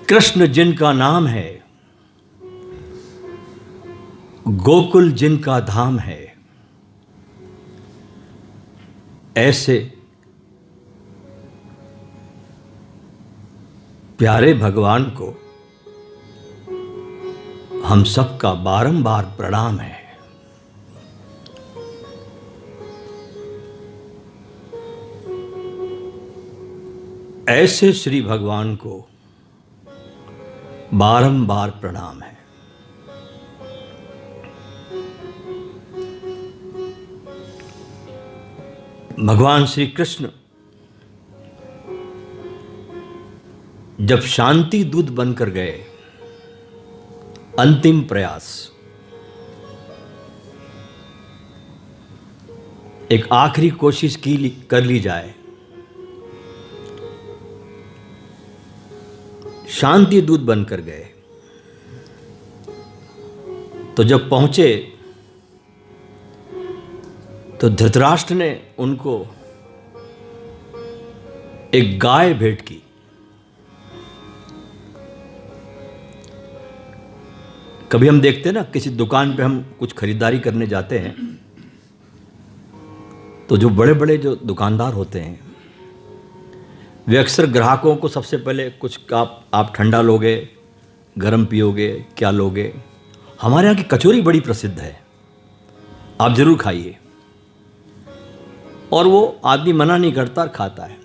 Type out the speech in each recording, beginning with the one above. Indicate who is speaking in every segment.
Speaker 1: कृष्ण जिनका नाम है, गोकुल जिनका धाम है, ऐसे प्यारे भगवान को हम सबका बारंबार प्रणाम है। ऐसे श्री भगवान को बारंबार प्रणाम है। भगवान श्री कृष्ण जब शांति दूत बनकर गए, अंतिम प्रयास, एक आखिरी कोशिश कर ली जाए, शांति दूत बनकर गए। तो जब पहुंचे तो धृतराष्ट्र ने उनको एक गाय भेंट की। कभी हम देखते हैं ना, किसी दुकान पे हम कुछ खरीदारी करने जाते हैं तो जो बड़े बड़े जो दुकानदार होते हैं वे अक्सर ग्राहकों को सबसे पहले कुछ आप ठंडा लोगे, गर्म पियोगे, क्या लोगे? हमारे यहाँ की कचौरी बड़ी प्रसिद्ध है, आप जरूर खाइए। और वो आदमी मना नहीं करता और खाता है।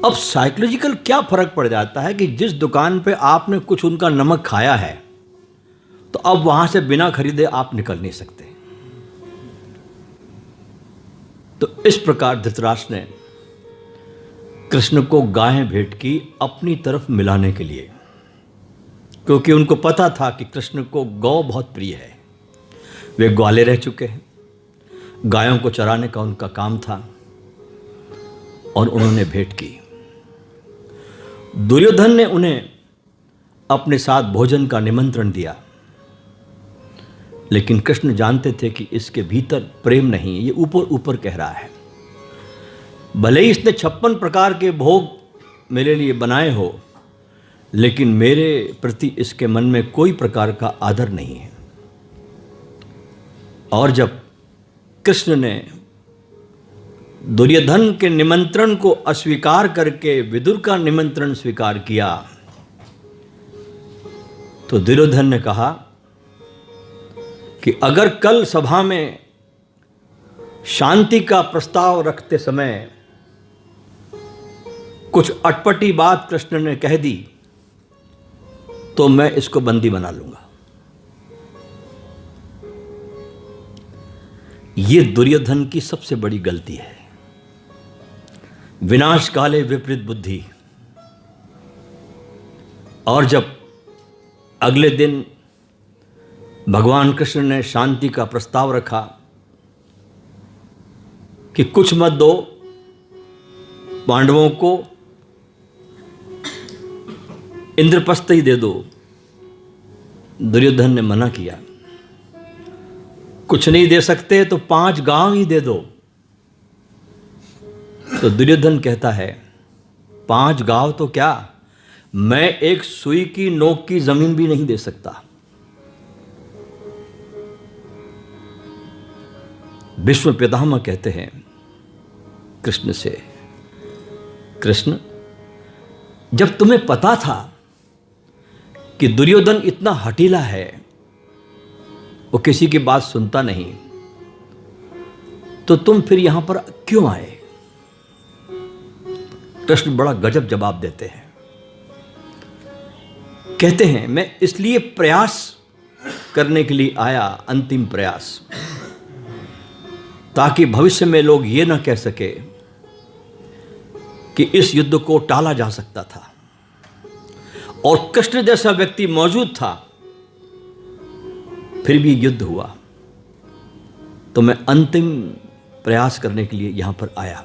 Speaker 1: अब साइकोलॉजिकल क्या फर्क पड़ जाता है कि जिस दुकान पे आपने कुछ उनका नमक खाया है तो अब वहां से बिना खरीदे आप निकल नहीं सकते। तो इस प्रकार धृतराष्ट्र ने कृष्ण को गायें भेंट की अपनी तरफ मिलाने के लिए, क्योंकि उनको पता था कि कृष्ण को गौ बहुत प्रिय है। वे ग्वाले रह चुके हैं, गायों को चराने का उनका काम था और उन्होंने भेंट की। दुर्योधन ने उन्हें अपने साथ भोजन का निमंत्रण दिया, लेकिन कृष्ण जानते थे कि इसके भीतर प्रेम नहीं है, ये ऊपर ऊपर कह रहा है। भले ही इसने 56 प्रकार के भोग मेरे लिए बनाए हो, लेकिन मेरे प्रति इसके मन में कोई प्रकार का आदर नहीं है। और जब कृष्ण ने दुर्योधन के निमंत्रण को अस्वीकार करके विदुर का निमंत्रण स्वीकार किया, तो दुर्योधन ने कहा कि अगर कल सभा में शांति का प्रस्ताव रखते समय कुछ अटपटी बात कृष्ण ने कह दी तो मैं इसको बंदी बना लूंगा। यह दुर्योधन की सबसे बड़ी गलती है। विनाश काले विपरीत बुद्धि। और जब अगले दिन भगवान कृष्ण ने शांति का प्रस्ताव रखा कि कुछ मत दो, पांडवों को इंद्रप्रस्थ ही दे दो, दुर्योधन ने मना किया। कुछ नहीं दे सकते तो 5 गांव ही दे दो। तो दुर्योधन कहता है 5 गांव तो क्या, मैं एक सुई की नोक की जमीन भी नहीं दे सकता। विश्व पितामह कहते हैं कृष्ण से, कृष्ण जब तुम्हें पता था कि दुर्योधन इतना हठीला है, वो किसी की बात सुनता नहीं, तो तुम फिर यहां पर क्यों आए? कृष्ण बड़ा गजब जवाब देते हैं। कहते हैं मैं इसलिए प्रयास करने के लिए आया, अंतिम प्रयास, ताकि भविष्य में लोग ये ना कह सके कि इस युद्ध को टाला जा सकता था। और कृष्ण जैसा व्यक्ति मौजूद था, फिर भी युद्ध हुआ। तो मैं अंतिम प्रयास करने के लिए यहां पर आया।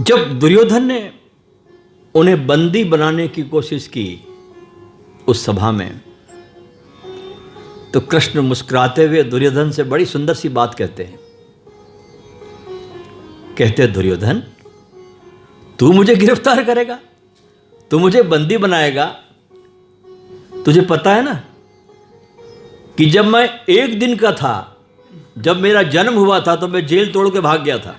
Speaker 1: जब दुर्योधन ने उन्हें बंदी बनाने की कोशिश की उस सभा में, तो कृष्ण मुस्कुराते हुए दुर्योधन से बड़ी सुंदर सी बात कहते हैं। कहते दुर्योधन तू मुझे गिरफ्तार करेगा, तू मुझे बंदी बनाएगा। तुझे पता है ना कि जब मैं 1 दिन का था, जब मेरा जन्म हुआ था, तो मैं जेल तोड़ के भाग गया था।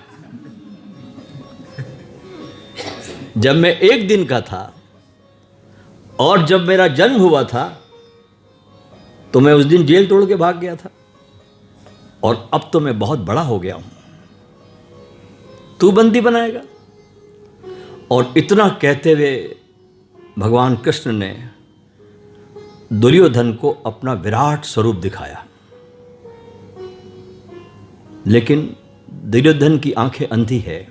Speaker 1: जब मैं 1 दिन का था और जब मेरा जन्म हुआ था, तो मैं उस दिन जेल तोड़ के भाग गया था। और अब तो मैं बहुत बड़ा हो गया हूं, तू बंदी बनाएगा। और इतना कहते हुए भगवान कृष्ण ने दुर्योधन को अपना विराट स्वरूप दिखाया। लेकिन दुर्योधन की आंखें अंधी है।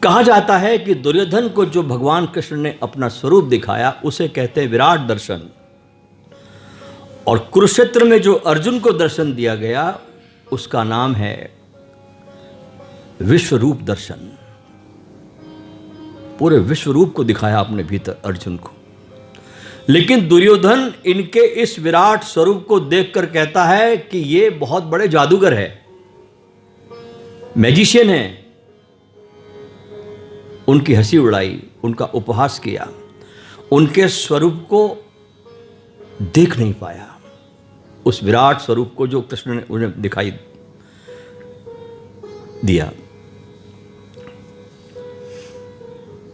Speaker 1: कहा जाता है कि दुर्योधन को जो भगवान कृष्ण ने अपना स्वरूप दिखाया उसे कहते हैं विराट दर्शन। और कुरुक्षेत्र में जो अर्जुन को दर्शन दिया गया उसका नाम है विश्वरूप दर्शन। पूरे विश्वरूप को दिखाया अपने भीतर अर्जुन को। लेकिन दुर्योधन इनके इस विराट स्वरूप को देखकर कहता है कि ये बहुत बड़े जादूगर है, मैजिशियन है। उनकी हंसी उड़ाई, उनका उपहास किया, उनके स्वरूप को देख नहीं पाया, उस विराट स्वरूप को जो कृष्ण ने उन्हें दिखाई दिया।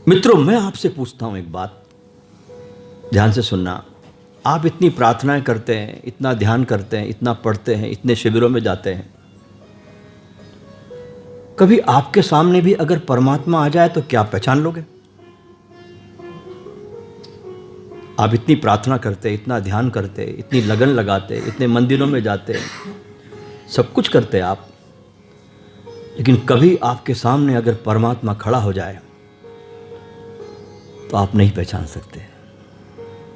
Speaker 1: मित्रों, मैं आपसे पूछता हूं एक बात, ध्यान से सुनना। आप इतनी प्रार्थनाएं करते हैं, इतना ध्यान करते हैं, इतना पढ़ते हैं, इतने शिविरों में जाते हैं, कभी आपके सामने भी अगर परमात्मा आ जाए तो क्या पहचान लोगे? आप इतनी प्रार्थना करते, इतना ध्यान करते, इतनी लगन लगाते, इतने मंदिरों में जाते, सब कुछ करते आप, लेकिन कभी आपके सामने अगर परमात्मा खड़ा हो जाए तो आप नहीं पहचान सकते।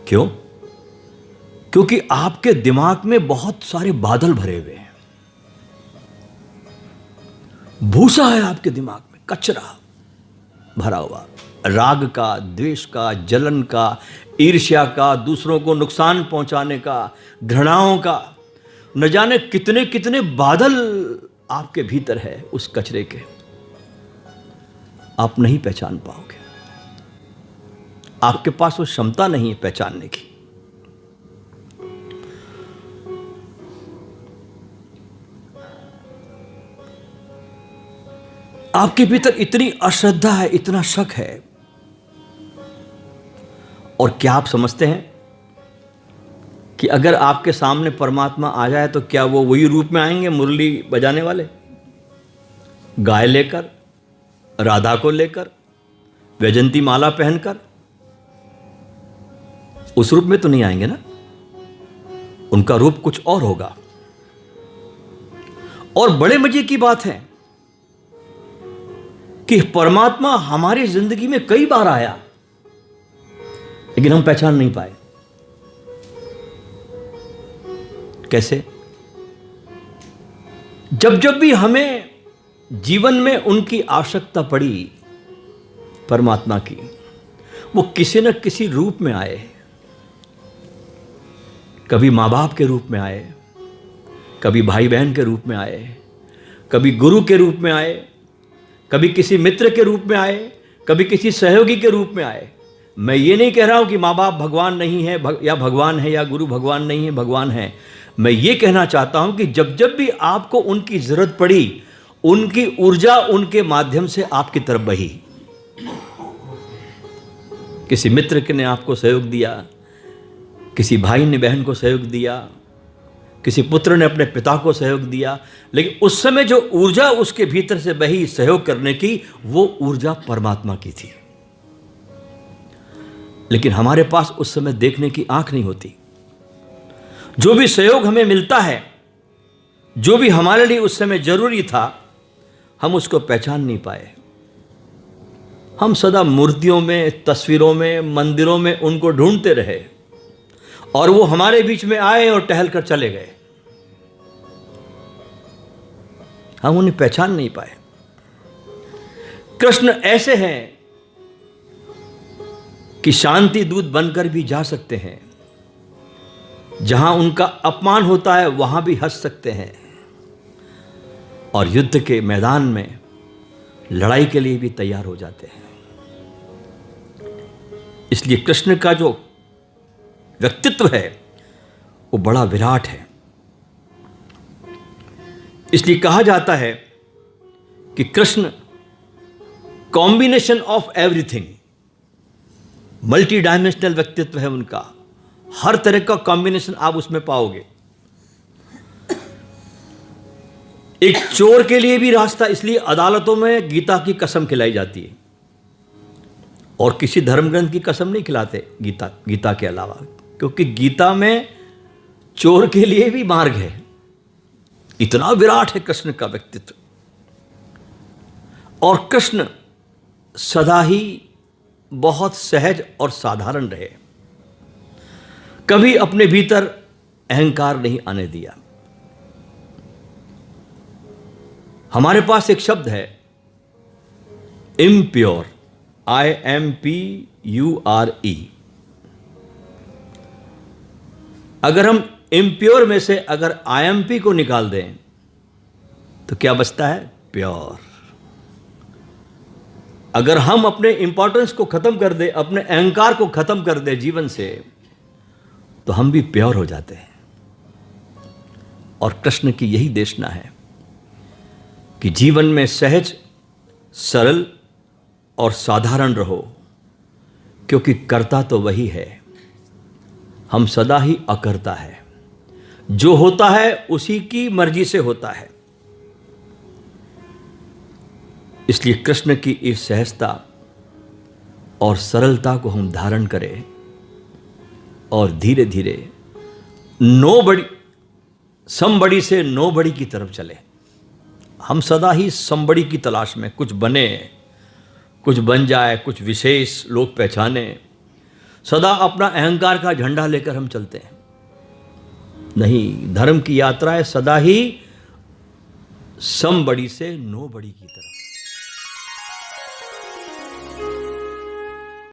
Speaker 1: क्यों? क्योंकि आपके दिमाग में बहुत सारे बादल भरे हुए हैं। भूसा है आपके दिमाग में, कचरा भरा हुआ, राग का, द्वेष का, जलन का, ईर्ष्या का, दूसरों को नुकसान पहुंचाने का, घृणाओं का, न जाने कितने कितने बादल आपके भीतर है उस कचरे के। आप नहीं पहचान पाओगे, आपके पास वो क्षमता नहीं है पहचानने की। आपके भीतर इतनी अश्रद्धा है, इतना शक है। और क्या आप समझते हैं कि अगर आपके सामने परमात्मा आ जाए तो क्या वो वही रूप में आएंगे, मुरली बजाने वाले, गाय लेकर, राधा को लेकर, वैजंती माला पहनकर? उस रूप में तो नहीं आएंगे ना, उनका रूप कुछ और होगा। और बड़े मजे की बात है कि परमात्मा हमारी जिंदगी में कई बार आया, लेकिन हम पहचान नहीं पाए। कैसे? जब जब भी हमें जीवन में उनकी आवश्यकता पड़ी परमात्मा की, वो किसी न किसी रूप में आए। कभी माँ बाप के रूप में आए, कभी भाई बहन के रूप में आए, कभी गुरु के रूप में आए, कभी किसी मित्र के रूप में आए, कभी किसी सहयोगी के रूप में आए। मैं ये नहीं कह रहा हूं कि माँ बाप भगवान नहीं है या भगवान है, या गुरु भगवान नहीं है, भगवान है। मैं ये कहना चाहता हूं कि जब जब भी आपको उनकी जरूरत पड़ी, उनकी ऊर्जा उनके माध्यम से आपकी तरफ बही। किसी मित्र ने आपको सहयोग दिया, किसी भाई ने बहन को सहयोग दिया, किसी पुत्र ने अपने पिता को सहयोग दिया, लेकिन उस समय जो ऊर्जा उसके भीतर से बही सहयोग करने की, वो ऊर्जा परमात्मा की थी। लेकिन हमारे पास उस समय देखने की आंख नहीं होती। जो भी सहयोग हमें मिलता है, जो भी हमारे लिए उस समय जरूरी था, हम उसको पहचान नहीं पाए। हम सदा मूर्तियों में, तस्वीरों में, मंदिरों में उनको ढूंढते रहे, और वो हमारे बीच में आए और टहल कर चले गए। हम उन्हें पहचान नहीं पाए। कृष्ण ऐसे हैं कि शांति दूत बनकर भी जा सकते हैं, जहां उनका अपमान होता है वहां भी हंस सकते हैं, और युद्ध के मैदान में लड़ाई के लिए भी तैयार हो जाते हैं। इसलिए कृष्ण का जो व्यक्तित्व है वो बड़ा विराट है। इसलिए कहा जाता है कि Krishna combination of everything, multi dimensional व्यक्तित्व है उनका। हर तरह का कॉम्बिनेशन आप उसमें पाओगे। एक चोर के लिए भी रास्ता, इसलिए अदालतों में गीता की कसम खिलाई जाती है और किसी धर्म ग्रंथ की कसम नहीं खिलाते गीता के अलावा, क्योंकि गीता में चोर के लिए भी मार्ग है। इतना विराट है कृष्ण का व्यक्तित्व। और कृष्ण सदा ही बहुत सहज और साधारण रहे, कभी अपने भीतर अहंकार नहीं आने दिया। हमारे पास एक शब्द है इम्प्योर, IMPURE। अगर हम इम्प्योर में से अगर IMP को निकाल दें तो क्या बचता है? प्योर। अगर हम अपने इंपॉर्टेंस को खत्म कर दे, अपने अहंकार को खत्म कर दे जीवन से, तो हम भी प्योर हो जाते हैं। और कृष्ण की यही देशना है कि जीवन में सहज, सरल और साधारण रहो, क्योंकि करता तो वही है, हम सदा ही अकर्ता है। जो होता है उसी की मर्जी से होता है। इसलिए कृष्ण की इस सहजता और सरलता को हम धारण करें और धीरे धीरे समबड़ी से नोबड़ी की तरफ चले। हम सदा ही समबड़ी की तलाश में, कुछ बने, कुछ बन जाए, कुछ विशेष लोग पहचाने, सदा अपना अहंकार का झंडा लेकर हम चलते हैं। नहीं, धर्म की यात्रा है सदा ही समबड़ी से नोबड़ी की तरफ।